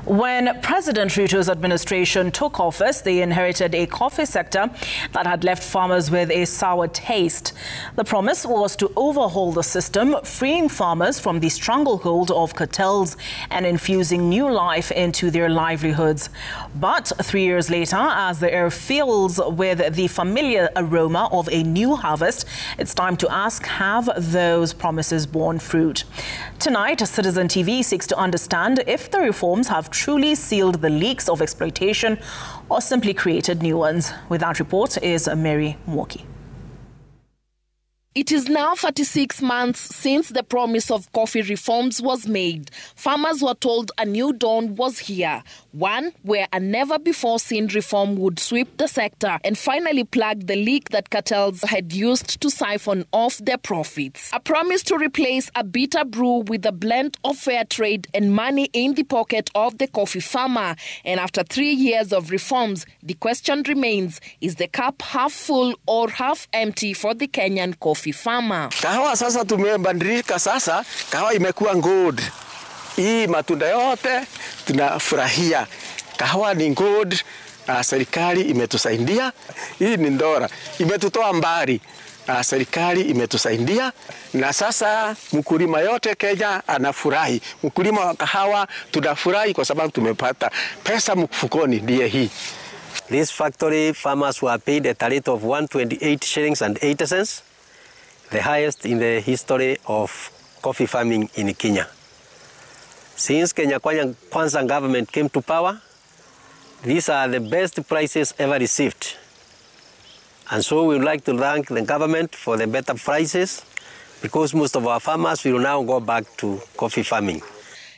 When President Ruto's administration took office, they inherited a coffee sector that had left farmers with a sour taste. The promise was to overhaul the system, freeing farmers from the stranglehold of cartels and infusing new life into their livelihoods. But 3 years later, as the air fills with the familiar aroma of a new harvest, it's time to ask, have those promises borne fruit? Tonight, Citizen TV seeks to understand if the reforms have truly sealed the leaks of exploitation or simply created new ones. With that report is Mary Mwoki. It is now 36 months since the promise of coffee reforms was made. Farmers were told a new dawn was here, one where a never-before-seen reform would sweep the sector and finally plug the leak that cartels had used to siphon off their profits. A promise to replace a bitter brew with a blend of fair trade and money in the pocket of the coffee farmer. And after 3 years of reforms, the question remains, is the cup half full or half empty for the Kenyan coffee farmer? Kahawa sasa tumebadilika sasa, kahawa imekuwa gold. Hii matunda yote tunafurahia. Kahawa ni gold, serikali imetusaidia. Hii ni ndora, imetutoa mbali. Serikali imetusaidia na sasa mkulima yote Kenya anafurahi. Mkulima wa kahawa tunafurahi kwa sababu tumepata pesa mfukoni ndiye hii. This factory farmers were paid at a rate of 128 shillings and 80 cents. The highest in the history of coffee farming in Kenya. Since Kenya Kwanza government came to power, these are the best prices ever received. And so we would like to thank the government for the better prices, because most of our farmers will now go back to coffee farming.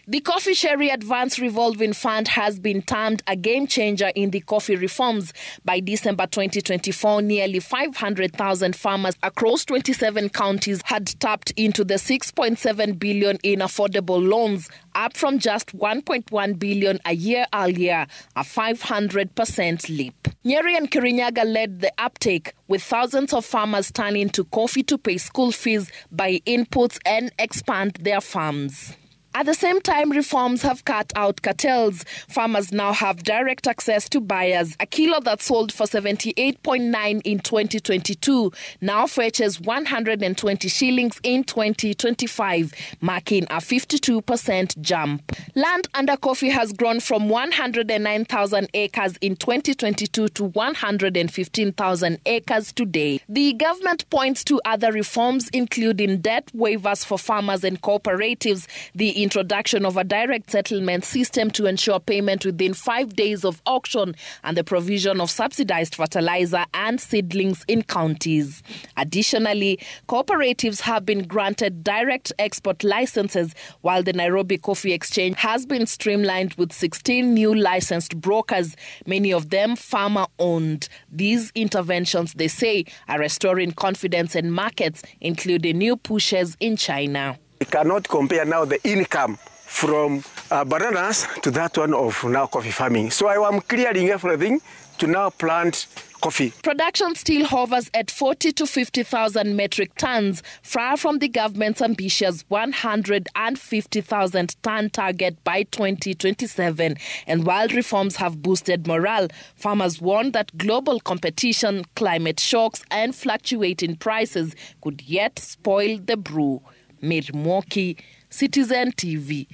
The Coffee Sherry Advance Revolving Fund has been termed a game changer in the coffee reforms. By December 2024, nearly 500,000 farmers across 27 counties had tapped into the 6.7 billion in affordable loans, up from just 1.1 billion a year earlier, a 500% leap. Nyeri and Kirinyaga led the uptake, with thousands of farmers turning to coffee to pay school fees, buy inputs and expand their farms. At the same time, reforms have cut out cartels. Farmers now have direct access to buyers. A kilo that sold for 78.9 in 2022 now fetches 120 shillings in 2025, marking a 52% jump. Land under coffee has grown from 109,000 acres in 2022 to 115,000 acres today. The government points to other reforms, including debt waivers for farmers and cooperatives, the introduction of a direct settlement system to ensure payment within 5 days of auction, and the provision of subsidized fertilizer and seedlings in counties. Additionally, cooperatives have been granted direct export licenses, while the Nairobi Coffee Exchange has been streamlined with 16 new licensed brokers, many of them farmer-owned. These interventions, they say, are restoring confidence in markets, including new pushes in China. We cannot compare now the income from bananas to that one of now coffee farming. So I am clearing everything to now plant coffee. Production still hovers at 40 to 50,000 metric tons, far from the government's ambitious 150,000 ton target by 2027. And while reforms have boosted morale, farmers warn that global competition, climate shocks, and fluctuating prices could yet spoil the brew. Mary Mwoki, Citizen TV.